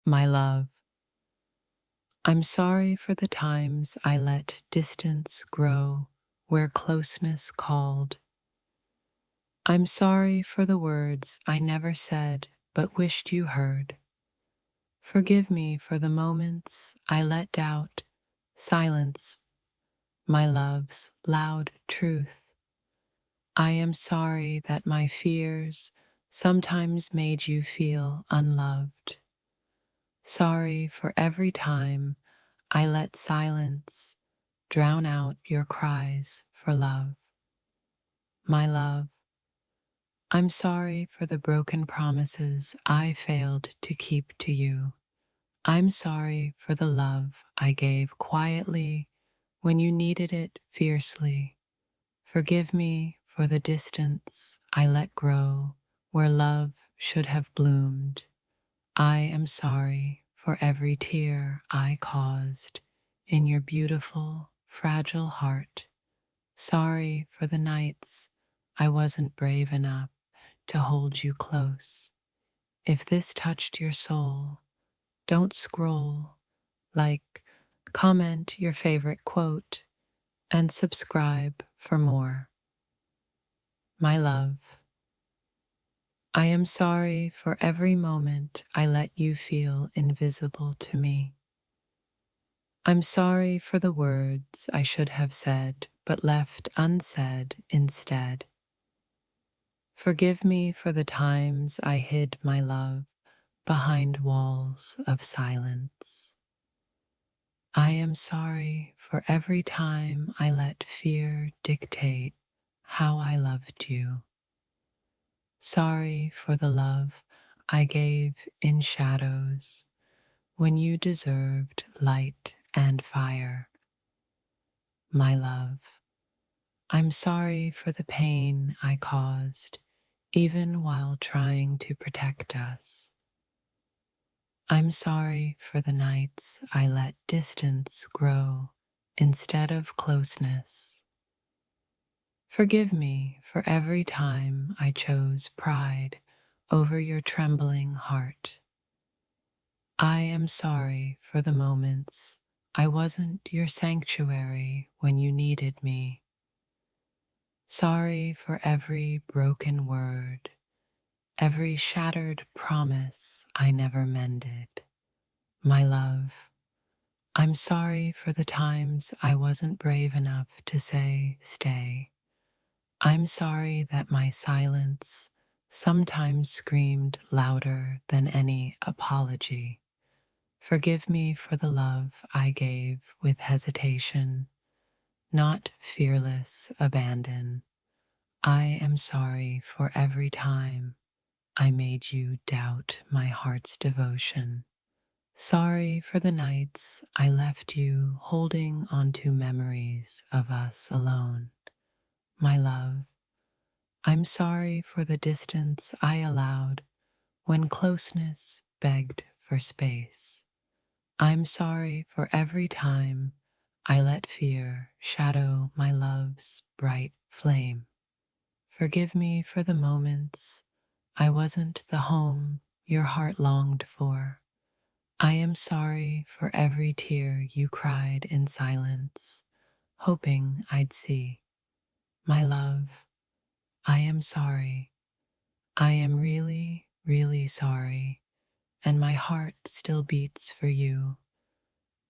My love, I'm sorry for the times I let distance grow where closeness called. I'm sorry for the words I never said but wished you heard. Forgive me for the moments I let doubt silence my love's loud truth. I am sorry that my fears sometimes made you feel unloved. Sorry for every time I let silence drown out your cries for love. My love, I'm sorry for the broken promises I failed to keep to you. I'm sorry for the love I gave quietly when you needed it fiercely. Forgive me for the distance I let grow where love should have bloomed. I am sorry for every tear I caused in your beautiful, fragile heart. Sorry for the nights I wasn't brave enough to hold you close. If this touched your soul, don't scroll, like, comment your favorite quote, and subscribe for more. My love, I am sorry for every moment I let you feel invisible to me. I'm sorry for the words I should have said but left unsaid instead. Forgive me for the times I hid my love behind walls of silence. I am sorry for every time I let fear dictate how I loved you. Sorry for the love I gave in shadows when you deserved light and fire. My love, I'm sorry for the pain I caused, even while trying to protect us. I'm sorry for the nights I let distance grow instead of closeness. Forgive me for every time I chose pride over your trembling heart. I am sorry for the moments I wasn't your sanctuary when you needed me. Sorry for every broken word, every shattered promise I never mended. My love, I'm sorry for the times I wasn't brave enough to say stay. I'm sorry that my silence sometimes screamed louder than any apology. Forgive me for the love I gave with hesitation, not fearless abandon. I am sorry for every time I made you doubt my heart's devotion. Sorry for the nights I left you holding onto memories of us alone. My love, I'm sorry for the distance I allowed when closeness begged for space. I'm sorry for every time I let fear shadow my love's bright flame. Forgive me for the moments I wasn't the home your heart longed for. I am sorry for every tear you cried in silence, hoping I'd see. My love, I am sorry. I am really, really sorry, and my heart still beats for you.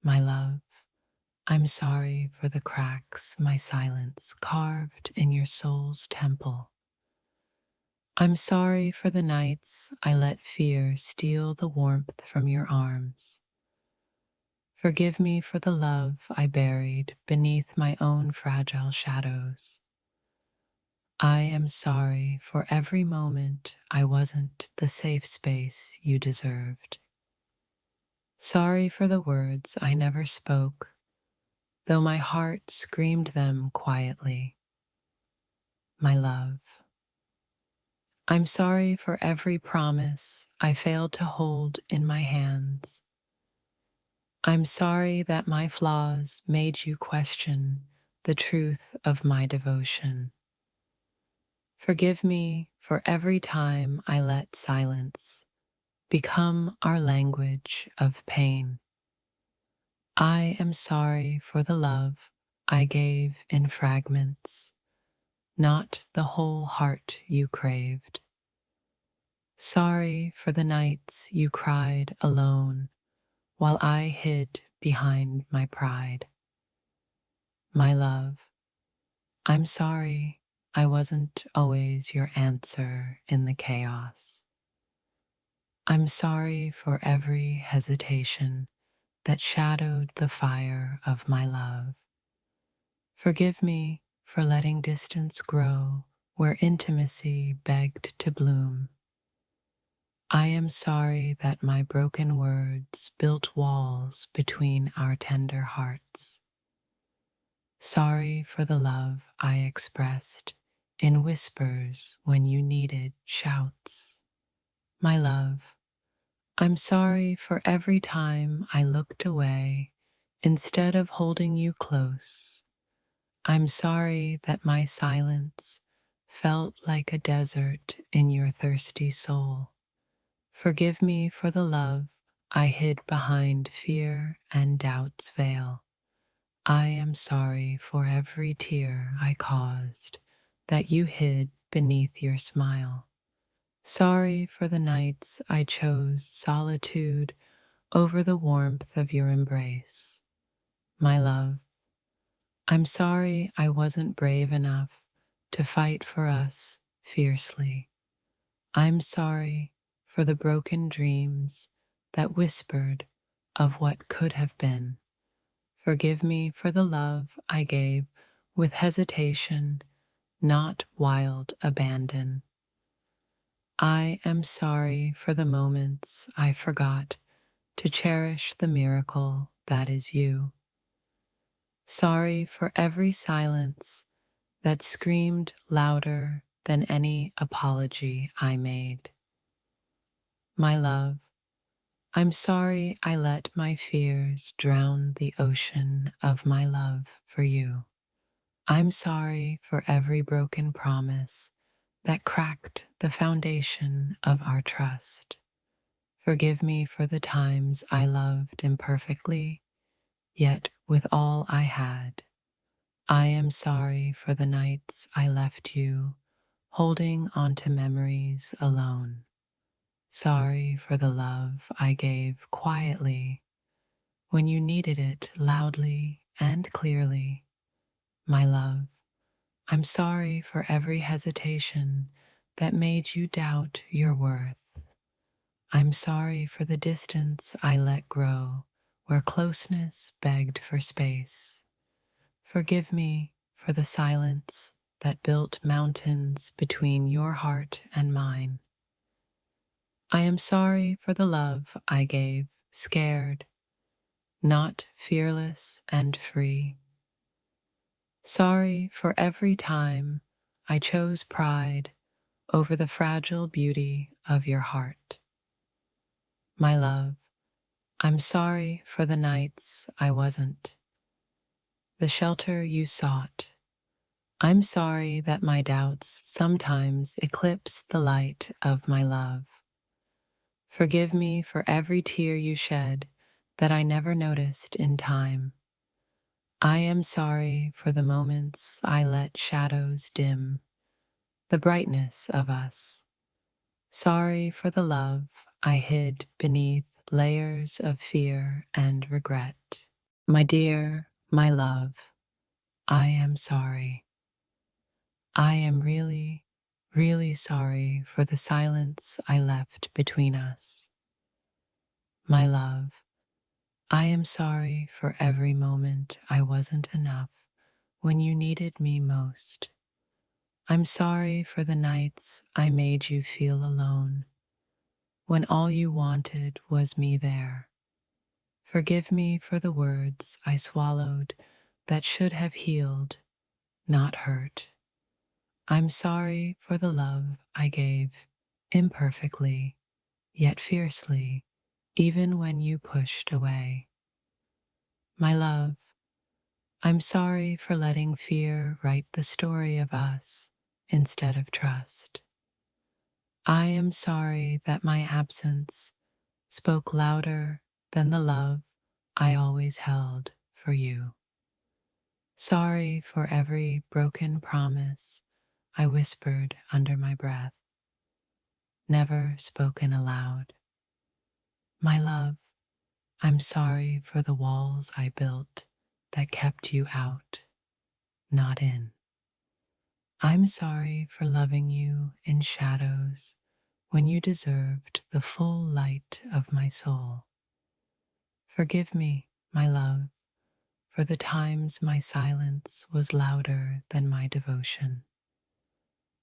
My love, I'm sorry for the cracks my silence carved in your soul's temple. I'm sorry for the nights I let fear steal the warmth from your arms. Forgive me for the love I buried beneath my own fragile shadows. I am sorry for every moment I wasn't the safe space you deserved. Sorry for the words I never spoke, though my heart screamed them quietly. My love, I'm sorry for every promise I failed to hold in my hands. I'm sorry that my flaws made you question the truth of my devotion. Forgive me for every time I let silence become our language of pain. I am sorry for the love I gave in fragments, not the whole heart you craved. Sorry for the nights you cried alone while I hid behind my pride. My love, I'm sorry I wasn't always your answer in the chaos. I'm sorry for every hesitation that shadowed the fire of my love. Forgive me for letting distance grow where intimacy begged to bloom. I am sorry that my broken words built walls between our tender hearts. Sorry for the love I expressed in whispers when you needed shouts. My love, I'm sorry for every time I looked away instead of holding you close. I'm sorry that my silence felt like a desert in your thirsty soul. Forgive me for the love I hid behind fear and doubt's veil. I am sorry for every tear I caused that you hid beneath your smile. Sorry for the nights I chose solitude over the warmth of your embrace. My love, I'm sorry I wasn't brave enough to fight for us fiercely. I'm sorry for the broken dreams that whispered of what could have been. Forgive me for the love I gave with hesitation, not wild abandon. I am sorry for the moments I forgot to cherish the miracle that is you. Sorry for every silence that screamed louder than any apology I made. My love, I'm sorry I let my fears drown the ocean of my love for you. I'm sorry for every broken promise that cracked the foundation of our trust. Forgive me for the times I loved imperfectly, yet with all I had. I am sorry for the nights I left you, holding onto memories alone. Sorry for the love I gave quietly when you needed it loudly and clearly. My love, I'm sorry for every hesitation that made you doubt your worth. I'm sorry for the distance I let grow where closeness begged for space. Forgive me for the silence that built mountains between your heart and mine. I am sorry for the love I gave, scared, not fearless and free. Sorry for every time I chose pride over the fragile beauty of your heart. My love, I'm sorry for the nights I wasn't the shelter you sought. I'm sorry that my doubts sometimes eclipse the light of my love. Forgive me for every tear you shed that I never noticed in time. I am sorry for the moments I let shadows dim the brightness of us. Sorry for the love I hid beneath layers of fear and regret. My dear, my love, I am sorry. I am really, really sorry for the silence I left between us. My love, I am sorry for every moment I wasn't enough when you needed me most. I'm sorry for the nights I made you feel alone when all you wanted was me there. Forgive me for the words I swallowed that should have healed, not hurt. I'm sorry for the love I gave imperfectly, yet fiercely, even when you pushed away. My love, I'm sorry for letting fear write the story of us instead of trust. I am sorry that my absence spoke louder than the love I always held for you. Sorry for every broken promise I whispered under my breath, never spoken aloud. My love, I'm sorry for the walls I built that kept you out, not in. I'm sorry for loving you in shadows when you deserved the full light of my soul. Forgive me, my love, for the times my silence was louder than my devotion.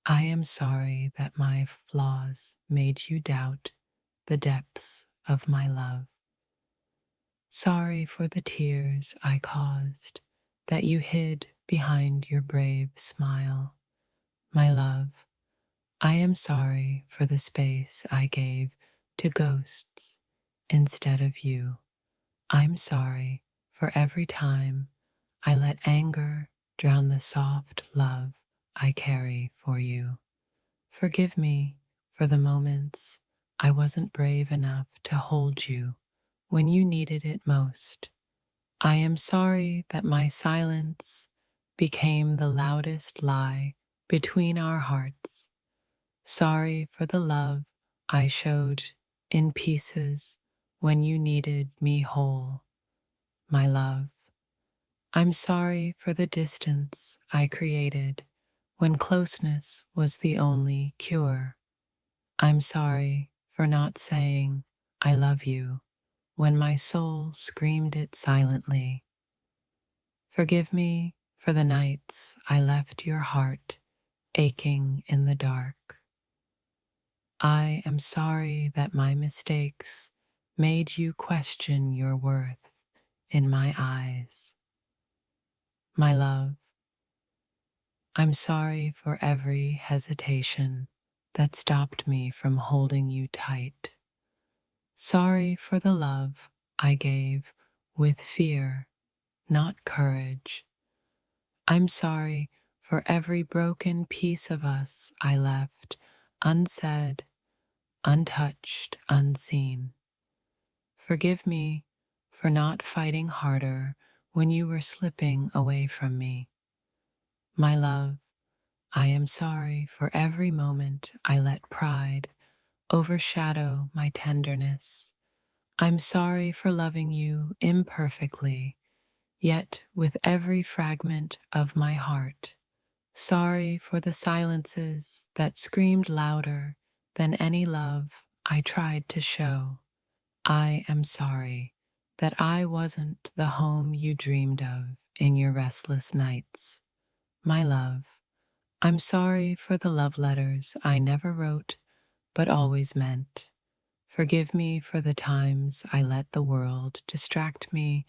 I am sorry that my flaws made you doubt the depths of my love. Sorry for the tears I caused that you hid behind your brave smile. My love, I am sorry for the space I gave to ghosts instead of you. I'm sorry for every time I let anger drown the soft love I carry for you. Forgive me for the moments I wasn't brave enough to hold you when you needed it most. I am sorry that my silence became the loudest lie between our hearts. Sorry for the love I showed in pieces when you needed me whole. My love, I'm sorry for the distance I created when closeness was the only cure. I'm sorry for not saying I love you when my soul screamed it silently. Forgive me for the nights I left your heart aching in the dark. I am sorry that my mistakes made you question your worth in my eyes. My love, I'm sorry for every hesitation that stopped me from holding you tight. Sorry for the love I gave with fear, not courage. I'm sorry for every broken piece of us I left unsaid, untouched, unseen. Forgive me for not fighting harder when you were slipping away from me. My love, I am sorry for every moment I let pride overshadow my tenderness. I'm sorry for loving you imperfectly, yet with every fragment of my heart. Sorry for the silences that screamed louder than any love I tried to show. I am sorry that I wasn't the home you dreamed of in your restless nights. My love, I'm sorry for the love letters I never wrote but always meant. Forgive me for the times I let the world distract me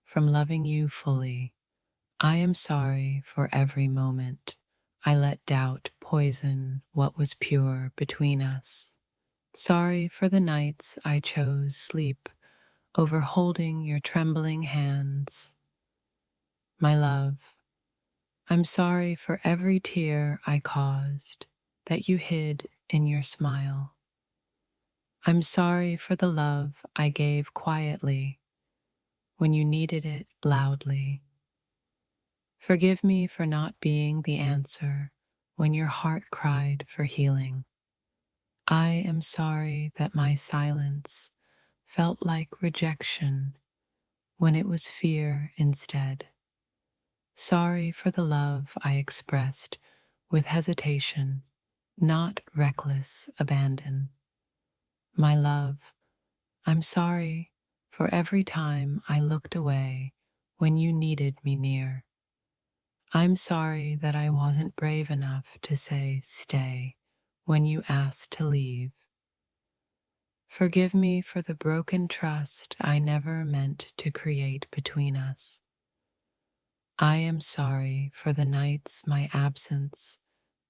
from loving you fully. I am sorry for every moment I let doubt poison what was pure between us. Sorry for the nights I chose sleep over holding your trembling hands. My love, I'm sorry for every tear I caused that you hid in your smile. I'm sorry for the love I gave quietly when you needed it loudly. Forgive me for not being the answer when your heart cried for healing. I am sorry that my silence felt like rejection when it was fear instead. Sorry for the love I expressed with hesitation, not reckless abandon. My love, I'm sorry for every time I looked away when you needed me near. I'm sorry that I wasn't brave enough to say stay when you asked to leave. Forgive me for the broken trust I never meant to create between us. I am sorry for the nights my absence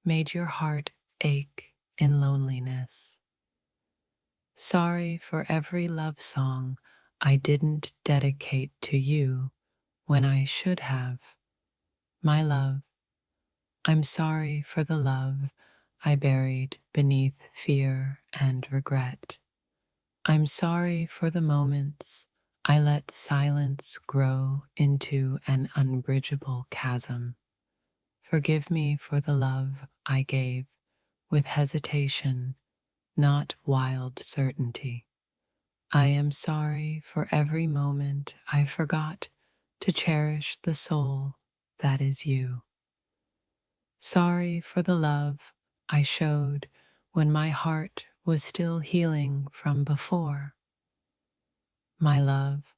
made your heart ache in loneliness. Sorry for every love song I didn't dedicate to you when I should have. My love, I'm sorry for the love I buried beneath fear and regret. I'm sorry for the moments I let silence grow into an unbridgeable chasm. Forgive me for the love I gave with hesitation, not wild certainty. I am sorry for every moment I forgot to cherish the soul that is you. Sorry for the love I showed when my heart was still healing from before. My love,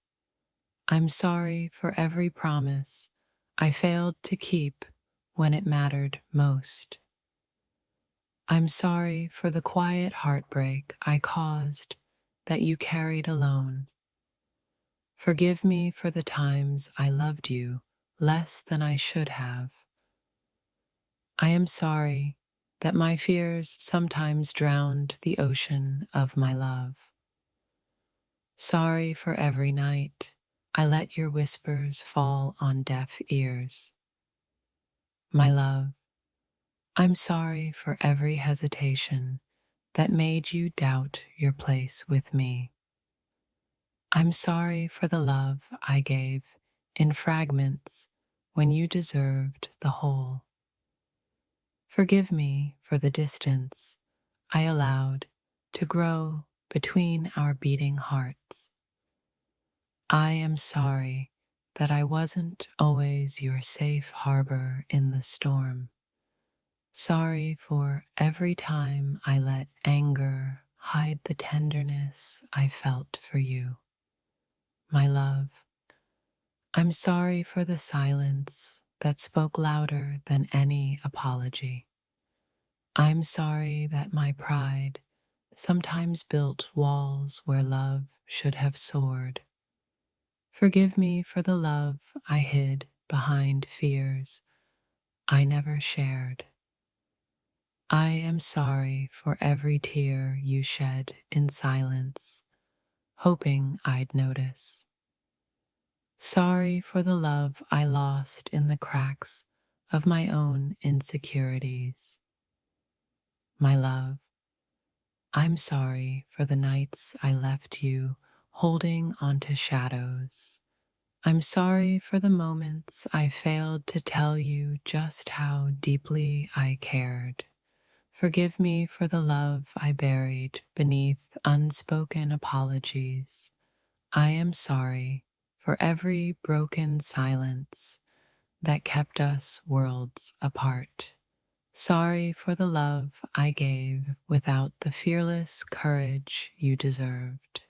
I'm sorry for every promise I failed to keep when it mattered most. I'm sorry for the quiet heartbreak I caused that you carried alone. Forgive me for the times I loved you less than I should have. I am sorry that my fears sometimes drowned the ocean of my love. Sorry for every night I let your whispers fall on deaf ears. My love, I'm sorry for every hesitation that made you doubt your place with me. I'm sorry for the love I gave in fragments when you deserved the whole. Forgive me for the distance I allowed to grow between our beating hearts. I am sorry that I wasn't always your safe harbor in the storm. Sorry for every time I let anger hide the tenderness I felt for you. My love, I'm sorry for the silence that spoke louder than any apology. I'm sorry that my pride sometimes built walls where love should have soared. Forgive me for the love I hid behind fears I never shared. I am sorry for every tear you shed in silence, hoping I'd notice. Sorry for the love I lost in the cracks of my own insecurities. My love, I'm sorry for the nights I left you holding onto shadows. I'm sorry for the moments I failed to tell you just how deeply I cared. Forgive me for the love I buried beneath unspoken apologies. I am sorry for every broken silence that kept us worlds apart. Sorry for the love I gave without the fearless courage you deserved.